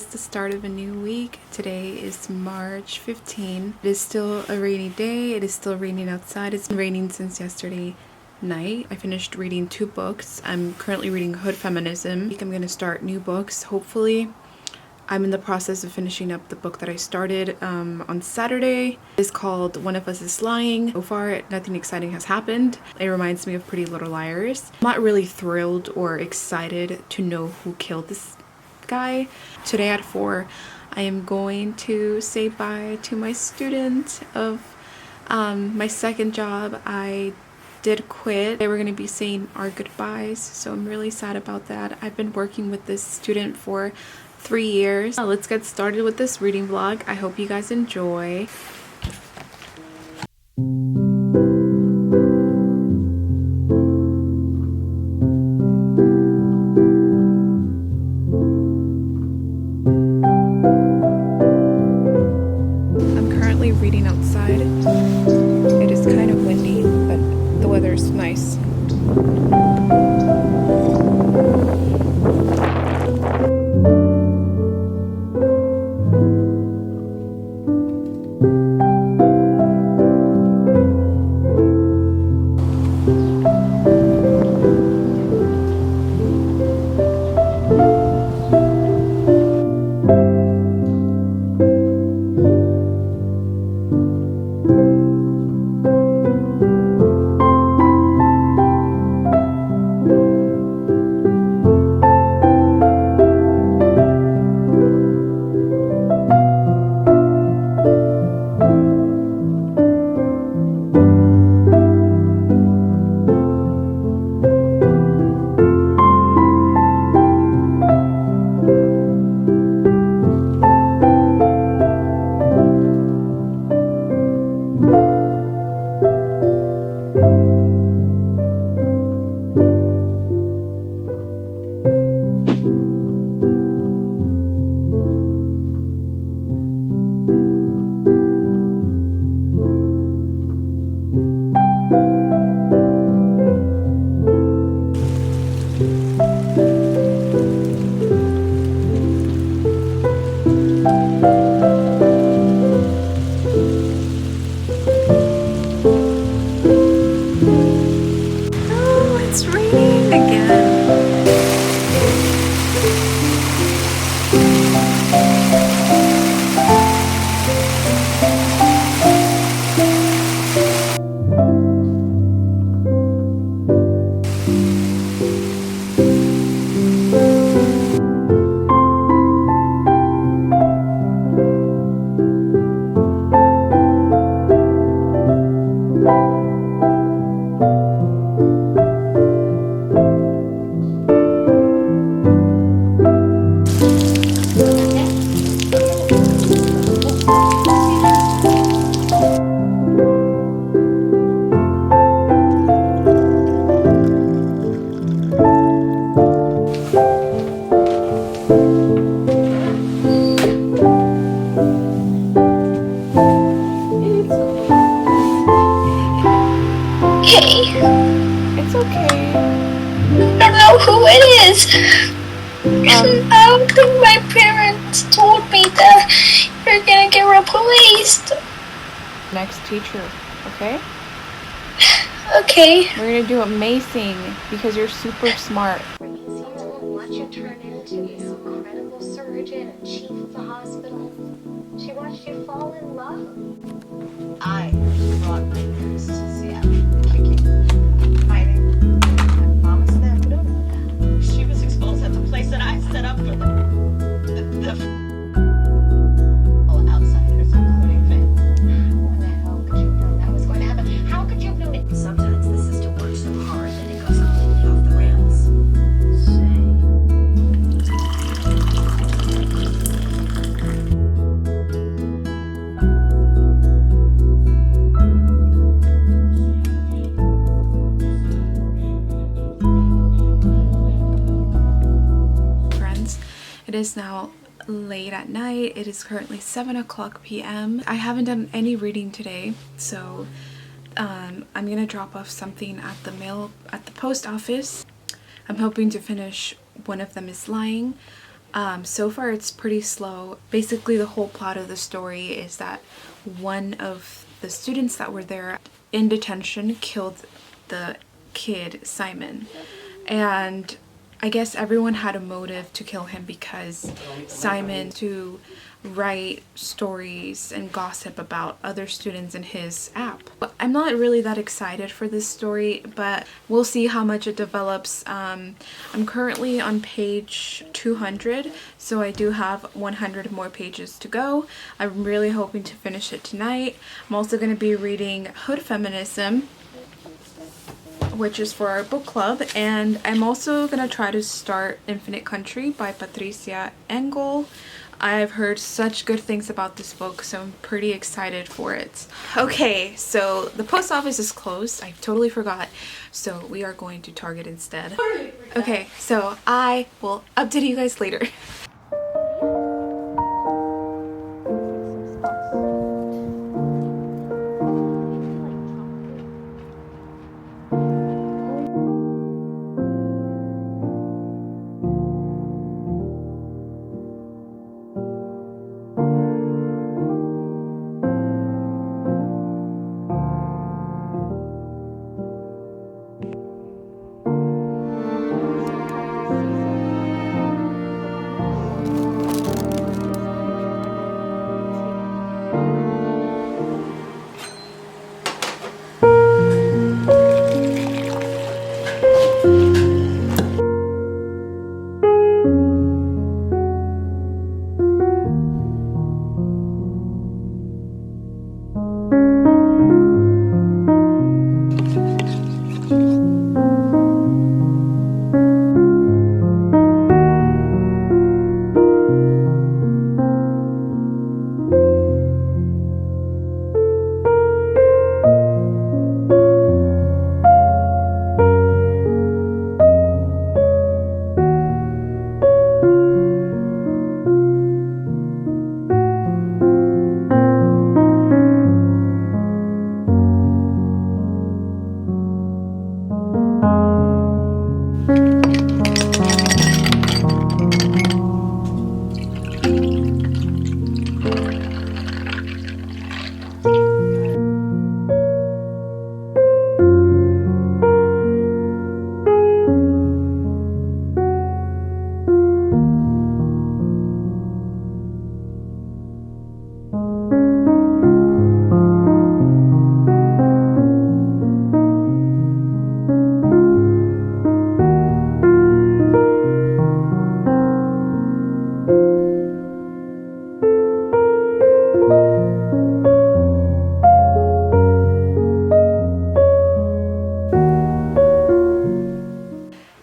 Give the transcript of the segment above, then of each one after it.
is the start of a new week. Today is March 15. It is still a rainy day. It is still raining outside. It's been raining since yesterday night. I finished reading 2 books. I'm currently reading Hood Feminism. I'm going to start new books, hopefully. I'm in the process of finishing up the book that I started on Saturday. It's called One of Us is Lying. So far, nothing exciting has happened. It reminds me of Pretty Little Liars. I'm not really thrilled or excited to know who killed this guy. Today at 4, I am going to say bye to my student of my second job. I did quit. They were going to be saying our goodbyes, so I'm really sad about that. I've been working with this student for 3 years. Let's get started with this reading vlog. I hope you guys enjoy. I'm currently reading outside. It is kind of windy, but the weather is nice. It's okay. I don't know who it is. I don't think my parents told me that you're gonna get replaced. Next teacher, okay? Okay. We're gonna do amazing because you're super smart. Watch you turn into this incredible surgeon and chief of the hospital. She watched you fall in love. I brought my parents to Seattle, kicking, fighting. Mama said, "We don't know that." She was exposed at the place that I set up for all outsiders, including Finn. When the hell could you have known that was going to happen? How could you have known it? Sometimes the system works so hard that it goes completely off the rails. It is now late at night. It is currently 7:00 p.m. I haven't done any reading today, so I'm gonna drop off something at the post office. I'm hoping to finish One of Them is Lying So far it's pretty slow. Basically the whole plot of the story is that one of the students that were there in detention killed the kid Simon, and I guess everyone had a motive to kill him because Simon to write stories and gossip about other students in his app. But I'm not really that excited for this story, but we'll see how much it develops. I'm currently on page 200, so I do have 100 more pages to go. I'm really hoping to finish it tonight. I'm also going to be reading Hood Feminism, which is for our book club, and I'm also gonna try to start Infinite Country by Patricia Engel. I've heard such good things about this book, so I'm pretty excited for it. Okay, so the post office is closed. I totally forgot. So we are going to Target instead. Okay, so I will update you guys later.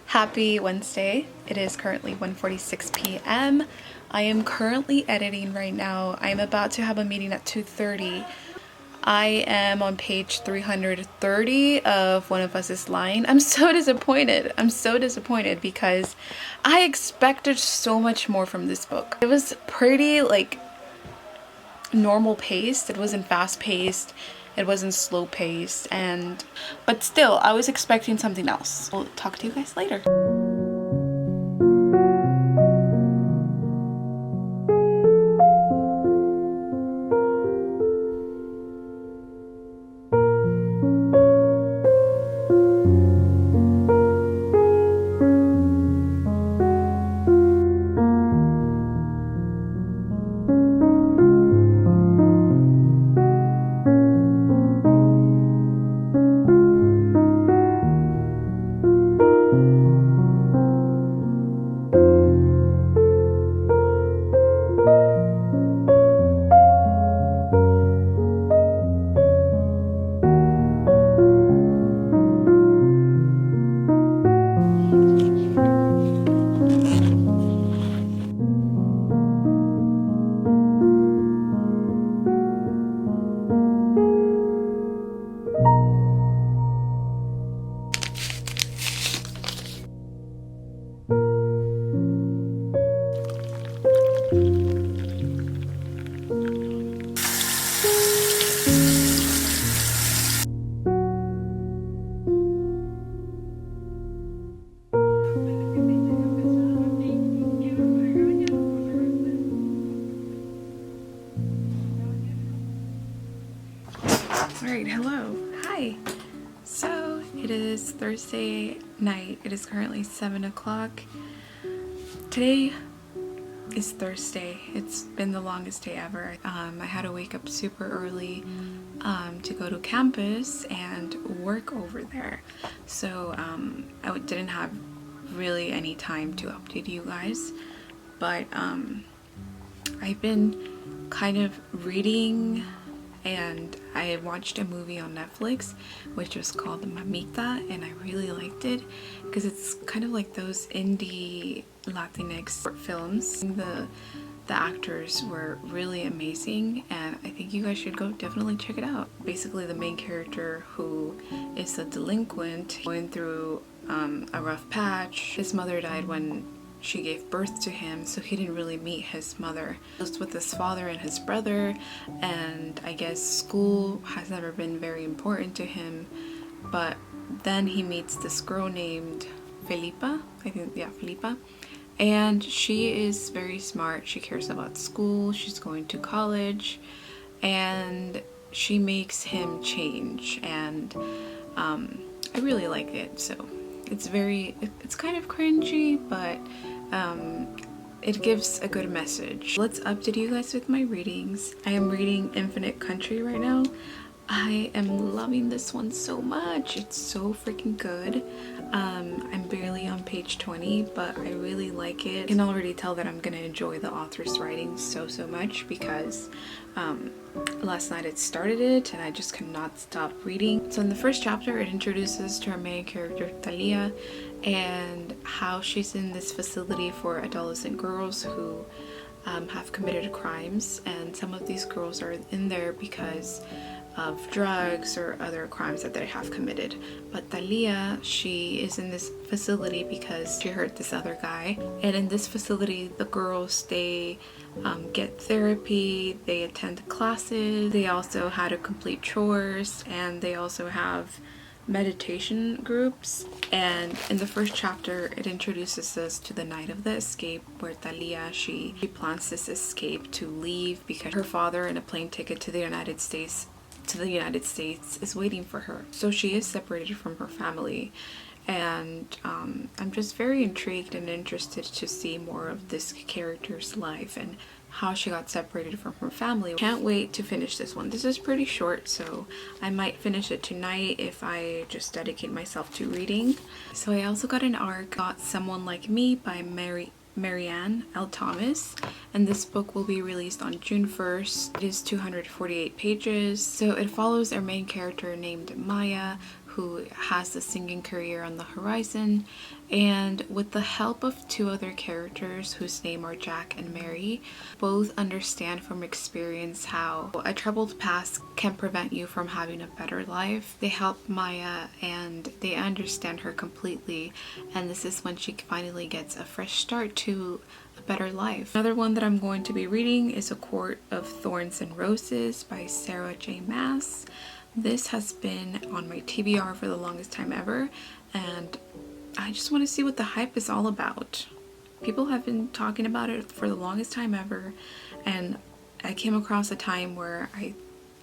Happy Wednesday. It is currently 1:46 p.m. I am currently editing right now. I'm about to have a meeting at 2:30. I am on page 330 of One of Us is Lying. I'm so disappointed. I'm so disappointed because I expected so much more from this book. It was pretty like normal paced. It wasn't fast paced. It wasn't slow paced, but still I was expecting something else. I'll talk to you guys later. Alright, hello. Hi. So, it is Thursday night. It is currently 7 o'clock. Today is Thursday. It's been the longest day ever. I had to wake up super early to go to campus and work over there. So, I didn't have really any time to update you guys. But, I've been kind of reading, and I watched a movie on Netflix which was called Mamita, and I really liked it because it's kind of like those indie Latinx short films. The actors were really amazing, and I think you guys should go definitely check it out. Basically, the main character, who is a delinquent going through a rough patch. His mother died when she gave birth to him, so he didn't really meet his mother. Just with his father and his brother, and I guess school has never been very important to him. But then he meets this girl named Felipa, Felipa, and she is very smart. She cares about school, she's going to college, and she makes him change, and I really like it. So it's kind of cringy, but it gives a good message. Let's update you guys with my readings. I am reading Infinite Country right now. I am loving this one so much. It's so freaking good. I'm barely on page 20, but I really like it. I can already tell that I'm gonna enjoy the author's writing so much because last night it started it and I just cannot stop reading. So in the first chapter, it introduces to our main character Thalia and how she's in this facility for adolescent girls who have committed crimes, and some of these girls are in there because of drugs or other crimes that they have committed. But Thalia, she is in this facility because she hurt this other guy, and in this facility the girls, they get therapy, they attend classes, they also had to complete chores, and they also have meditation groups. And in the first chapter, it introduces us to the night of the escape, where Thalia, she plans this escape to leave because her father and a plane ticket to the United States is waiting for her. So she is separated from her family, and I'm just very intrigued and interested to see more of this character's life and how she got separated from her family. Can't wait to finish this one. This is pretty short, so I might finish it tonight if I just dedicate myself to reading. So I also got an ARC, Got Someone Like Me by Marianne L. Thomas, and this book will be released on June 1st. It is 248 pages. So it follows our main character named Maya, who has a singing career on the horizon, and with the help of two other characters whose name are Jack and Mary, both understand from experience how a troubled past can prevent you from having a better life. They help Maya and they understand her completely, and this is when she finally gets a fresh start to a better life. Another one that I'm going to be reading is A Court of Thorns and Roses by Sarah J. Maas. This has been on my TBR for the longest time ever, and I just want to see what the hype is all about. People have been talking about it for the longest time ever, and I came across a time where I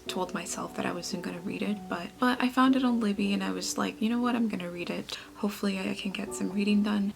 told myself that I wasn't going to read it, but I found it on Libby and I was like, you know what, I'm going to read it. Hopefully I can get some reading done.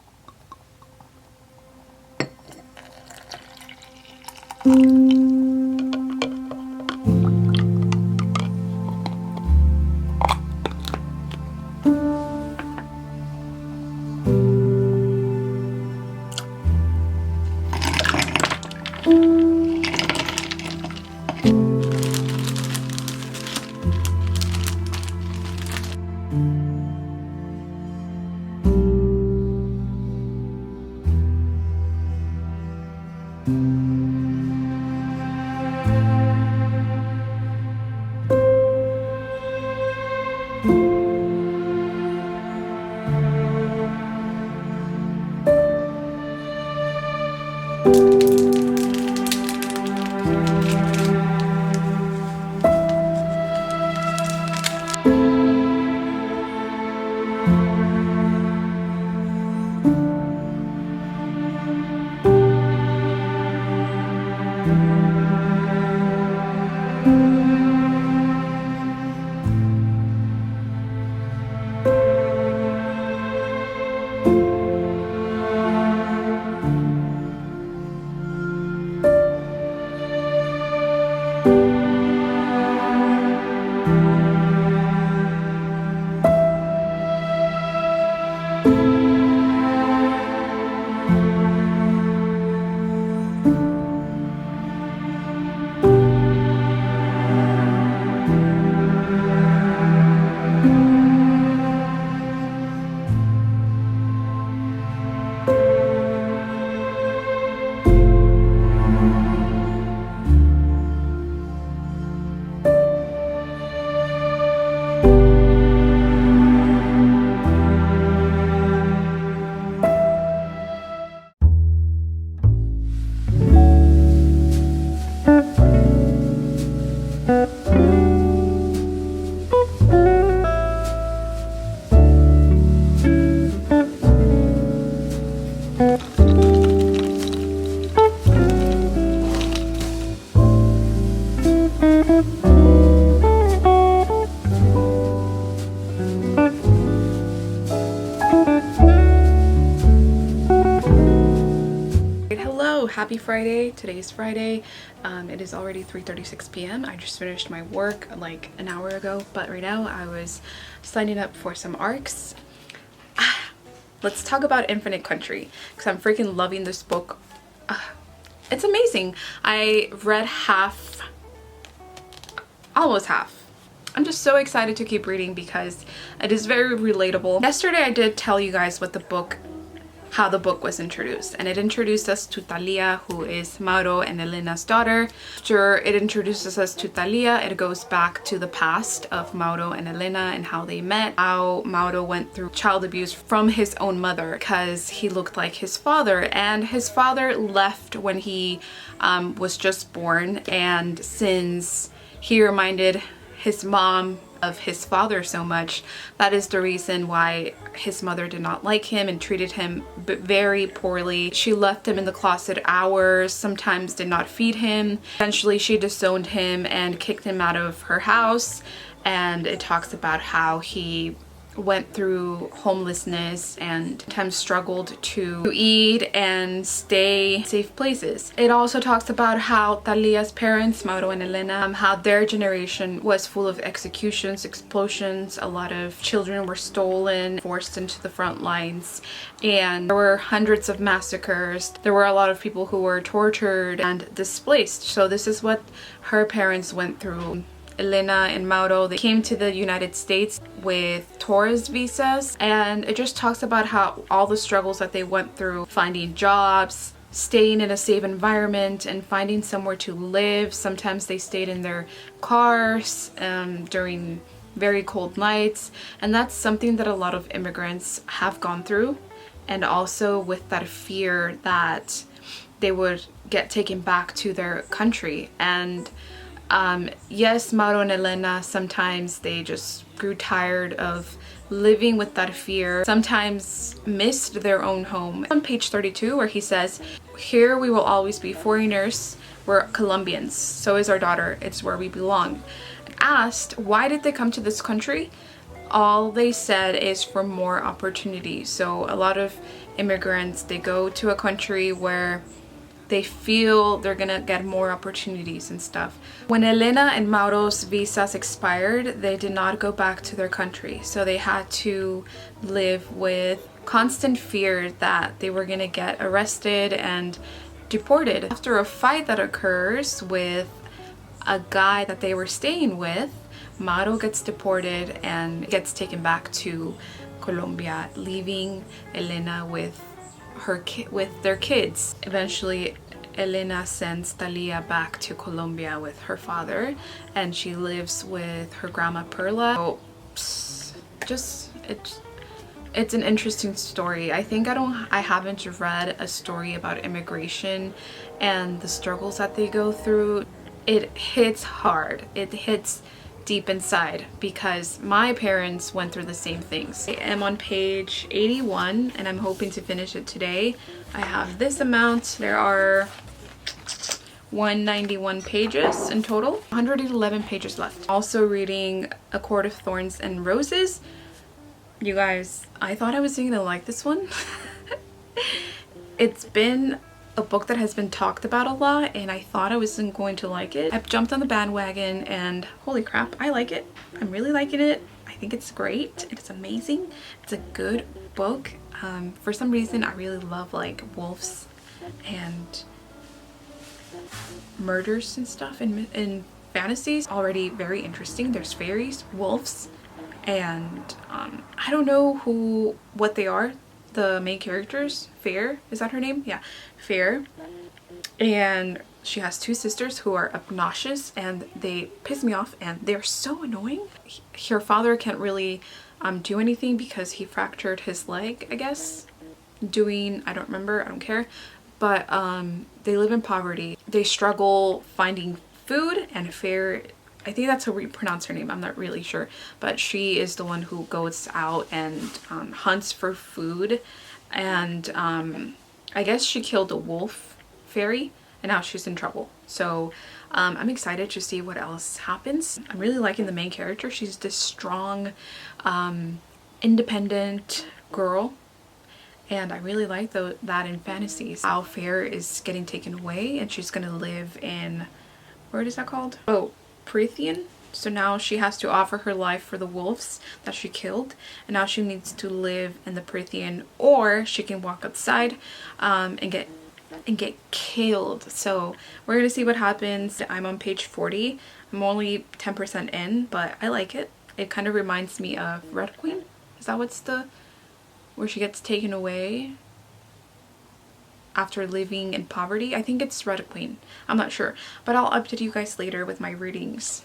Hello, happy Friday. Today is Friday. It is already 3:36 p.m. I just finished my work like an hour ago, but right now I was signing up for some ARCs. Let's talk about Infinite Country because I'm freaking loving this book. It's amazing. I read half, almost half. I'm just so excited to keep reading because it is very relatable. Yesterday I did tell you guys how the book was introduced, and it introduced us to Thalia, who is Mauro and Elena's daughter. After it introduces us to Thalia, it goes back to the past of Mauro and Elena and how they met, how Mauro went through child abuse from his own mother because he looked like his father, and his father left when he was just born, and since he reminded his mom of his father so much, that is the reason why his mother did not like him and treated him very poorly. She left him in the closet hours, sometimes did not feed him. Eventually she disowned him and kicked him out of her house, and it talks about how he went through homelessness and sometimes struggled to eat and stay in safe places. It also talks about how Thalia's parents, Mauro and Elena, how their generation was full of executions, explosions. A lot of children were stolen, forced into the front lines, and there were hundreds of massacres. There were a lot of people who were tortured and displaced. So this is what her parents went through. Elena and Mauro, they came to the United States with tourist visas, and it just talks about how all the struggles that they went through, finding jobs, staying in a safe environment, and finding somewhere to live. Sometimes they stayed in their cars during very cold nights, and that's something that a lot of immigrants have gone through, and also with that fear that they would get taken back to their country. And yes, Mauro and Elena, sometimes they just grew tired of living with that fear, sometimes missed their own home. On page 32, where he says, "Here we will always be foreigners. We're Colombians. So is our daughter. It's where we belong." Asked why did they come to this country, all they said is for more opportunity. So a lot of immigrants, they go to a country where they feel they're gonna get more opportunities and stuff. When Elena and Mauro's visas expired, they did not go back to their country. So they had to live with constant fear that they were gonna get arrested and deported. After a fight that occurs with a guy that they were staying with, Mauro gets deported and gets taken back to Colombia, leaving Elena with their kids. Eventually Elena sends Thalia back to Colombia with her father, and she lives with her grandma Perla. So it's an interesting story. I think I haven't read a story about immigration and the struggles that they go through. It hits hard. It hits deep inside because my parents went through the same things. I am on page 81 and I'm hoping to finish it today. I have this amount. There are 191 pages in total, 111 pages left. Also reading A Court of Thorns and Roses. You guys, I thought I was gonna like this one. It's been a book that has been talked about a lot, and I thought I wasn't going to like it. I've jumped on the bandwagon and holy crap, I like it. I'm really liking it. I think it's great. It's amazing. It's a good book. For some reason, I really love like wolves and murders and stuff in fantasies. Already very interesting. There's fairies, wolves, and I don't know what they are. The main characters, Fair, is that her name? Yeah, Fair. And she has two sisters who are obnoxious and they piss me off and they're so annoying. Her father can't really do anything because he fractured his leg, I guess. I don't remember, I don't care. But they live in poverty. They struggle finding food, and Fair, I think that's how we pronounce her name, I'm not really sure, but she is the one who goes out and hunts for food, and I guess she killed a wolf fairy and now she's in trouble. So I'm excited to see what else happens. I'm really liking the main character. She's this strong, independent girl, and I really like that in fantasies. A.C.O.T.A.R is getting taken away and she's gonna live in, where is that called? Oh, Prithian. So now she has to offer her life for the wolves that she killed, and now she needs to live in the Prithian, or she can walk outside and get killed. So we're gonna see what happens. I'm on page 40. I'm only 10% in, but I like it. It kind of reminds me of Red Queen. Is that what's the, where she gets taken away after living in poverty? I think it's Red Queen. I'm not sure, but I'll update you guys later with my readings.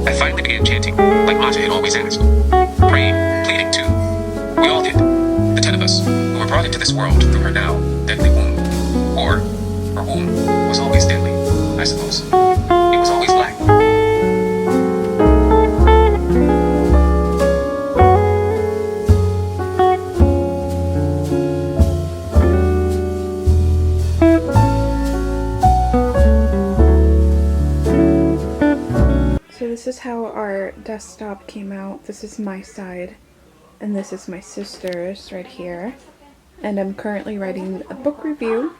I finally began chanting, like Maas had always asked. Praying, pleading too. We all did. The 10 of us, who were brought into this world through her now deadly womb. Or, her womb was always deadly, I suppose. It was always black. So this is how our desktop came out. This is my side, and this is my sister's right here. And I'm currently writing a book review.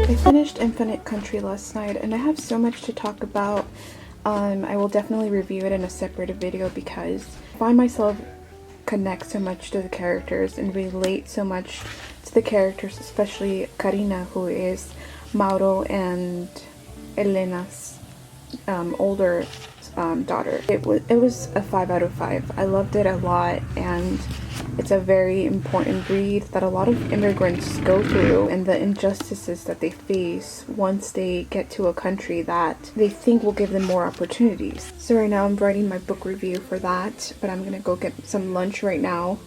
I finished Infinite Country last night, and I have so much to talk about. I will definitely review it in a separate video because I find myself connect so much to the characters and relate so much to the characters, especially Karina, who is Mauro and Elena's older daughter. It was a 5 out of 5. I loved it a lot, and it's a very important read that a lot of immigrants go through and the injustices that they face once they get to a country that they think will give them more opportunities. So right now I'm writing my book review for that, but I'm gonna go get some lunch right now.